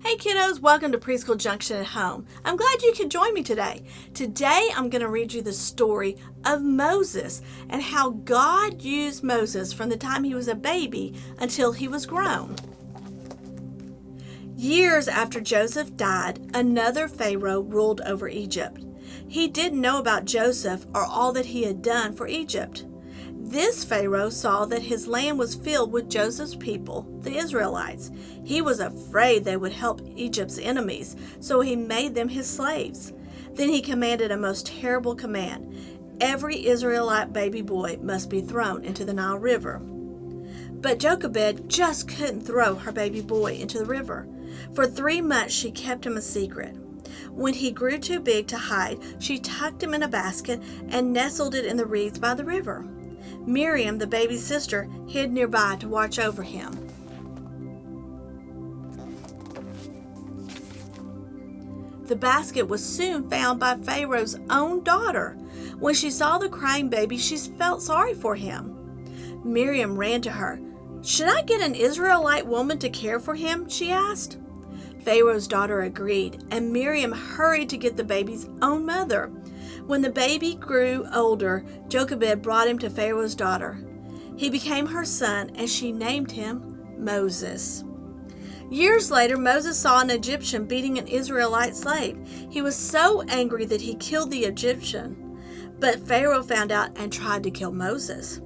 Hey kiddos, welcome to Preschool Junction at Home. I'm glad you could join me today. Today I'm going to read you the story of Moses and how God used Moses from the time he was a baby until he was grown. Years after Joseph died, another Pharaoh ruled over Egypt. He didn't know about Joseph or all that he had done for Egypt. This Pharaoh saw that his land was filled with Joseph's people, the Israelites. He was afraid they would help Egypt's enemies, so he made them his slaves. Then he commanded a most terrible command. Every Israelite baby boy must be thrown into the Nile River. But Jochebed just couldn't throw her baby boy into the river. For 3 months she kept him a secret. When he grew too big to hide, she tucked him in a basket and nestled it in the reeds by the river. Miriam, the baby's sister, hid nearby to watch over him. The basket was soon found by Pharaoh's own daughter. When she saw the crying baby, she felt sorry for him. Miriam ran to her. "Should I get an Israelite woman to care for him?" she asked. Pharaoh's daughter agreed, and Miriam hurried to get the baby's own mother. When the baby grew older, Jochebed brought him to Pharaoh's daughter. He became her son, and she named him Moses. Years later, Moses saw an Egyptian beating an Israelite slave. He was so angry that he killed the Egyptian. But Pharaoh found out and tried to kill Moses.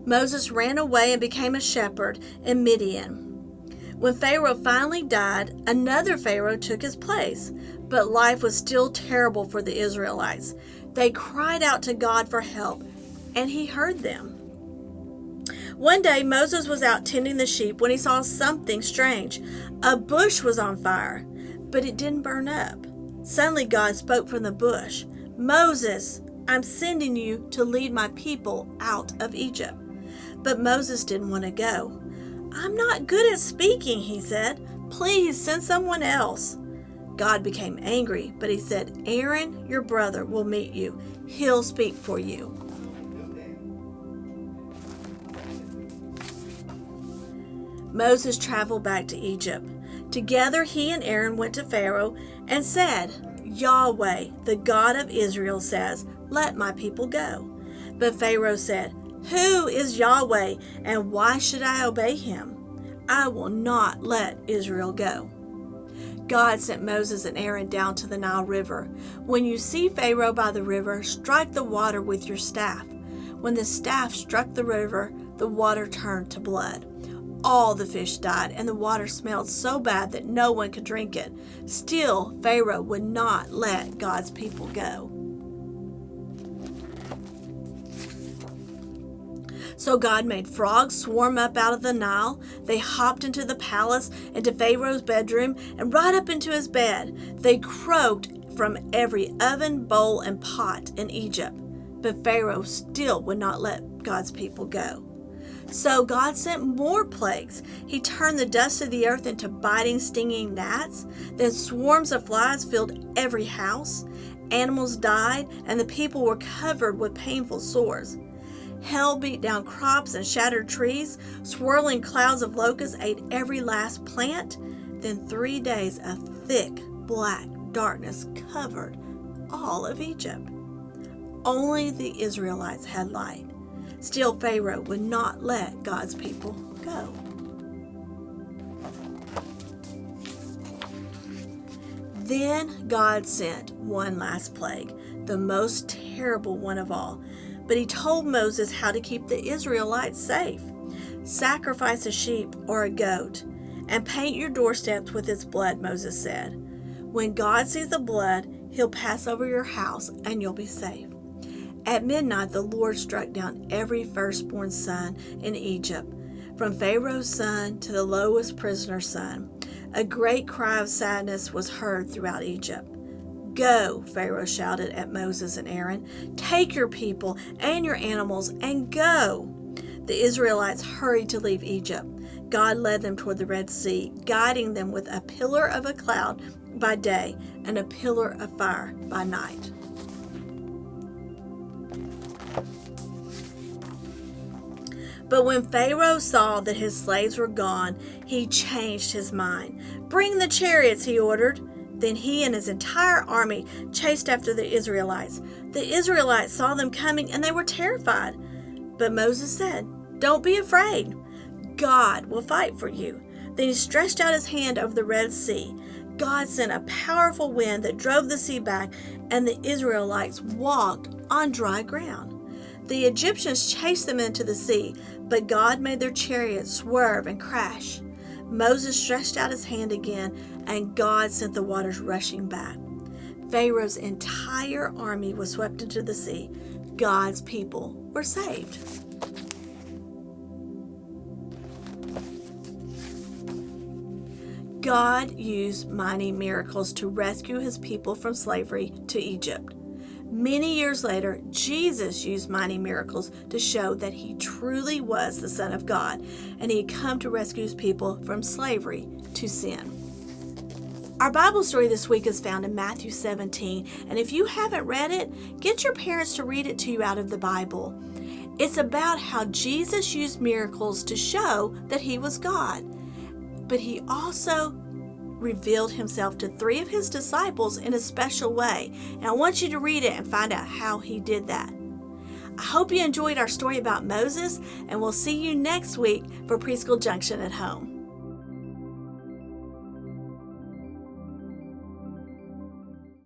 Moses ran away and became a shepherd in Midian. When Pharaoh finally died, another Pharaoh took his place. But life was still terrible for the Israelites. They cried out to God for help, and he heard them. One day, Moses was out tending the sheep when he saw something strange. A bush was on fire, but it didn't burn up. Suddenly, God spoke from the bush. "Moses, I'm sending you to lead my people out of Egypt." But Moses didn't want to go. "I'm not good at speaking," he said. "Please send someone else." God became angry, but he said, "Aaron, your brother, will meet you. He'll speak for you." Moses traveled back to Egypt. Together, he and Aaron went to Pharaoh and said, "Yahweh, the God of Israel, says, 'Let my people go.'" But Pharaoh said, "Who is Yahweh, and why should I obey him? I will not let Israel go." God sent Moses and Aaron down to the Nile River. When you see Pharaoh by the river, strike the water with your staff. When the staff struck the river, the water turned to blood. All the fish died, and the water smelled so bad that no one could drink it. Still, Pharaoh would not let God's people go. So God made frogs swarm up out of the Nile. They hopped into the palace, into Pharaoh's bedroom, and right up into his bed. They croaked from every oven, bowl, and pot in Egypt. But Pharaoh still would not let God's people go. So God sent more plagues. He turned the dust of the earth into biting, stinging gnats. Then swarms of flies filled every house. Animals died, and the people were covered with painful sores. Hell beat down crops and shattered trees. Swirling clouds of locusts ate every last plant. Then 3 days of thick, black darkness covered all of Egypt. Only the Israelites had light. Still, Pharaoh would not let God's people go. Then God sent one last plague, the most terrible one of all. But he told Moses how to keep the Israelites safe. "Sacrifice a sheep or a goat and paint your doorsteps with its blood," Moses said. "When God sees the blood, he'll pass over your house and you'll be safe." At midnight, the Lord struck down every firstborn son in Egypt, from Pharaoh's son to the lowest prisoner's son. A great cry of sadness was heard throughout Egypt. "Go," Pharaoh shouted at Moses and Aaron. "Take your people and your animals and go." The Israelites hurried to leave Egypt. God led them toward the Red Sea, guiding them with a pillar of a cloud by day and a pillar of fire by night. But when Pharaoh saw that his slaves were gone, he changed his mind. "Bring the chariots," he ordered. Then he and his entire army chased after the Israelites. The Israelites saw them coming and they were terrified. But Moses said, "Don't be afraid. God will fight for you." Then he stretched out his hand over the Red Sea. God sent a powerful wind that drove the sea back, and the Israelites walked on dry ground. The Egyptians chased them into the sea, but God made their chariots swerve and crash. Moses stretched out his hand again, and God sent the waters rushing back. Pharaoh's entire army was swept into the sea. God's people were saved. God used mighty miracles to rescue his people from slavery to Egypt. Many years later, Jesus used mighty miracles to show that he truly was the Son of God, and he had come to rescue his people from slavery to sin. Our Bible story this week is found in Matthew 17, and if you haven't read it, get your parents to read it to you out of the Bible. It's about how Jesus used miracles to show that he was God, but he also revealed himself to 3 of his disciples in a special way. And I want you to read it and find out how he did that. I hope you enjoyed our story about Moses, and we'll see you next week for Preschool Junction at Home.